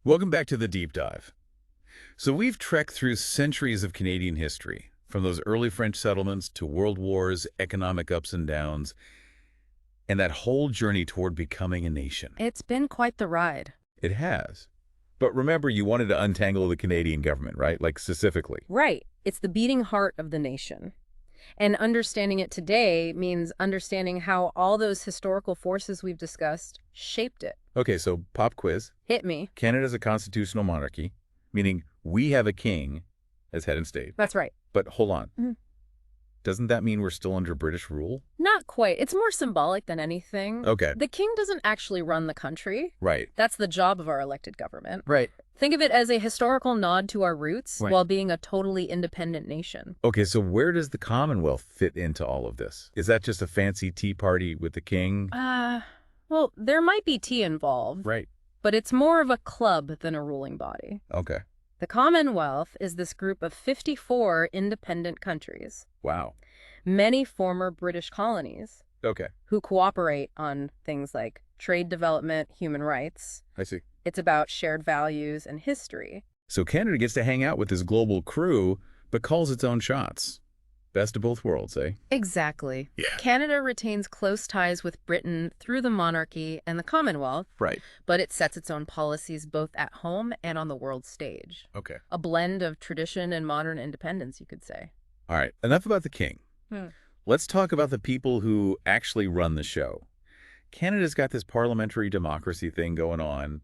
Welcome back to the Deep Dive. So we've trekked through centuries of Canadian history, from those early French settlements to world wars, economic ups and downs, and that whole journey toward becoming a nation. It's been quite the ride. It has. But remember, you wanted to untangle the Canadian government, right? Like specifically. Right. It's the beating heart of the nation. And understanding it today means understanding how all those historical forces we've discussed shaped it. Okay, so pop quiz. Hit me. Canada's a constitutional monarchy, meaning we have a king as head and state. That's right. But hold on. Mhm. Doesn't that mean we're still under British rule? Not quite. It's more symbolic than anything. Okay. The king doesn't actually run the country. Right. That's the job of our elected government. Right. Think of it as a historical nod to our roots Right. while being a totally independent nation. Okay, so where does the Commonwealth fit into all of this? Is that just a fancy tea party with the king? Well, there might be tea involved, Right. but it's more of a club than a ruling body. Okay. The Commonwealth is this group of 54 independent countries, Wow. many former British colonies, Okay. who cooperate on things like trade development, human rights. I see. It's about shared values and history. So Canada gets to hang out with this global crew, but calls its own shots. Best of both worlds, eh? Exactly. Yeah. Canada retains close ties with Britain through the monarchy and the Commonwealth, Right. but it sets its own policies both at home and on the world stage. Okay. A blend of tradition and modern independence, you could say. All right. Enough about the king. Let's talk about the people who actually run the show. Canada's got this parliamentary democracy thing going on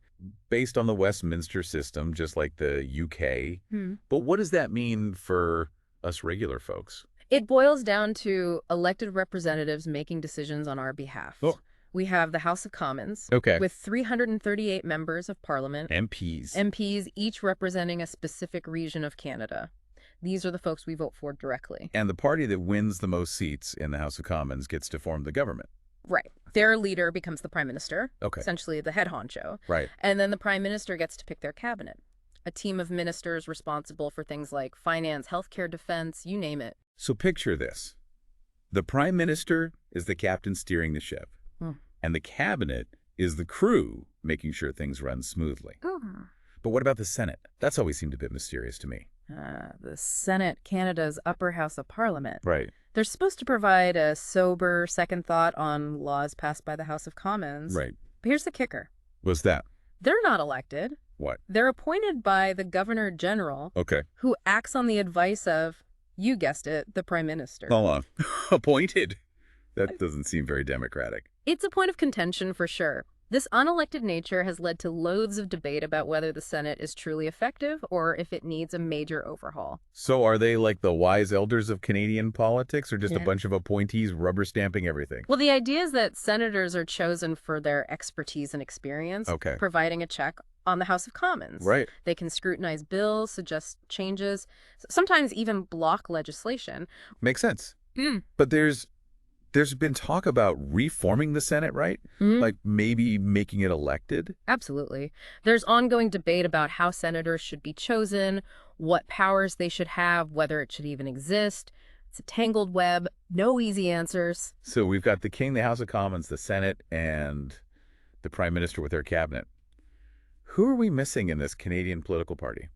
based on the Westminster system, just like the UK. But what does that mean for us regular folks? It boils down to elected representatives making decisions on our behalf. Oh. We have the House of Commons, Okay. with 338 members of Parliament, MPs. MPs each representing a specific region of Canada. These are the folks we vote for directly. And the party that wins the most seats in the House of Commons gets to form the government. Right. Their leader becomes the prime minister, Okay. essentially the head honcho. Right. And then the prime minister gets to pick their cabinet, a team of ministers responsible for things like finance, healthcare, defense, you name it. So picture this. The prime minister is the captain steering the ship, and the cabinet is the crew making sure things run smoothly. But what about the Senate? That's always seemed a bit mysterious to me. The Senate, Canada's upper house of parliament. Right. They're supposed to provide a sober second thought on laws passed by the House of Commons. Right. But here's the kicker. What's that? They're not elected. What? They're appointed by the Governor General, Okay. who acts on the advice of, you guessed it, the Prime Minister. Hold on. Appointed? That doesn't seem very democratic. It's a point of contention for sure. This unelected nature has led to loads of debate about whether the Senate is truly effective or if it needs a major overhaul. So are they like the wise elders of Canadian politics, or just a Yeah. bunch of appointees rubber stamping everything? Well, the idea is that senators are chosen for their expertise and experience, Okay. providing a check on the House of Commons. Right. They can scrutinize bills, suggest changes, sometimes even block legislation. Makes sense. But there's been talk about reforming the Senate, right? Like maybe making it elected? Absolutely. There's ongoing debate about how senators should be chosen, what powers they should have, whether it should even exist. It's a tangled web, no easy answers. So we've got the king, the House of Commons, the Senate, and the prime minister with their cabinet. Who are we missing in this Canadian political party?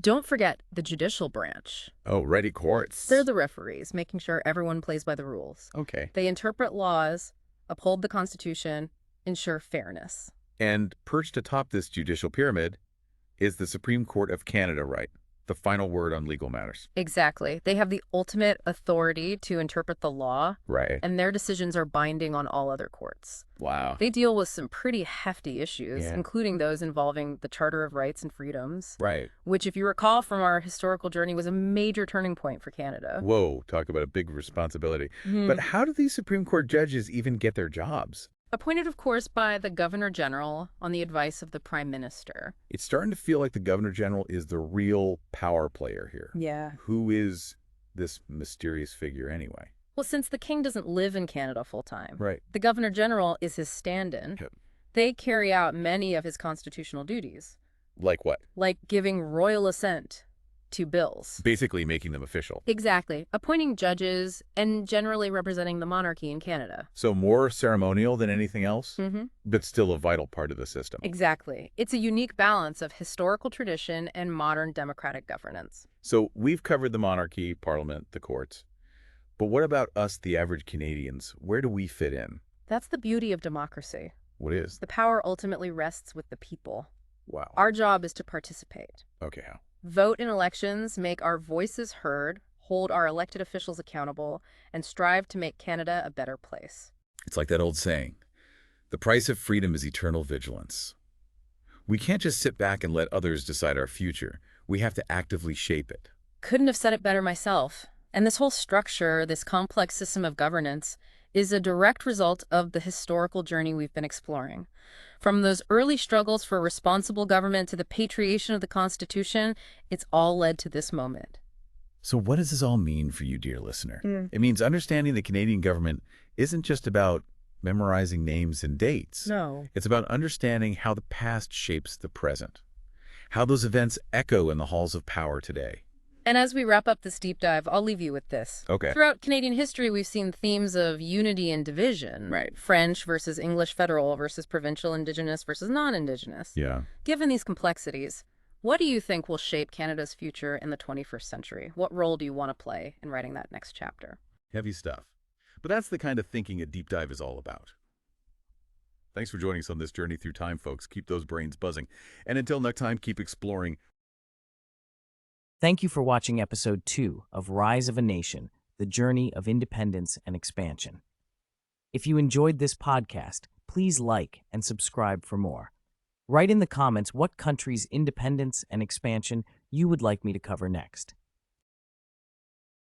Don't forget the Judicial Branch. Oh, ready courts. They're the referees, making sure everyone plays by the rules. Okay. They interpret laws, uphold the Constitution, ensure fairness. And perched atop this judicial pyramid is the Supreme Court of Canada, right? The final word on legal matters. Exactly. They have the ultimate authority to interpret the law, Right. and their decisions are binding on all other courts. Wow. They deal with some pretty hefty issues, Yeah. including those involving the Charter of Rights and Freedoms, Right. which, if you recall from our historical journey, was a major turning point for Canada. Whoa, talk about a big responsibility. But how do these Supreme Court judges even get their jobs? Appointed, of course, by the Governor General on the advice of the Prime Minister. It's starting to feel like the Governor General is the real power player here. Yeah. Who is this mysterious figure anyway? Well, since the king doesn't live in Canada full-time, Right. the Governor General is his stand-in. Yep. They carry out many of his constitutional duties, Like what? like giving royal assent to bills. Basically making them official. Exactly. Appointing judges and generally representing the monarchy in Canada. So more ceremonial than anything else, Mm-hmm. but still a vital part of the system. Exactly. It's a unique balance of historical tradition and modern democratic governance. So we've covered the monarchy, parliament, the courts. But what about us, the average Canadians? Where do we fit in? That's the beauty of democracy. What is? The power ultimately rests with the people. Wow. Our job is to participate. Okay, how? Vote in elections, make our voices heard, hold our elected officials accountable, and strive to make Canada a better place. It's like that old saying, the price of freedom is eternal vigilance. We can't just sit back and let others decide our future. We have to actively shape it. Couldn't have said it better myself. And this whole structure, this complex system of governance, is a direct result of the historical journey we've been exploring. From those early struggles for responsible government to the patriation of the Constitution, it's all led to this moment. So what does this all mean for you, dear listener? It means understanding the Canadian government isn't just about memorizing names and dates. No. It's about understanding how the past shapes the present, how those events echo in the halls of power today. And as we wrap up this deep dive, I'll leave you with this. Okay. Throughout Canadian history, we've seen themes of unity and division. Right. French versus English federal versus provincial, Indigenous versus non-Indigenous. Yeah. Given these complexities, what do you think will shape Canada's future in the 21st century? What role do you want to play in writing that next chapter? Heavy stuff. But that's the kind of thinking a deep dive is all about. Thanks for joining us on this journey through time, folks. Keep those brains buzzing. And until next time, keep exploring. Thank you for watching Episode 2 of Rise of a Nation, The Journey of Independence and Expansion. If you enjoyed this podcast, please like and subscribe for more. Write in the comments what country's independence and expansion you would like me to cover next.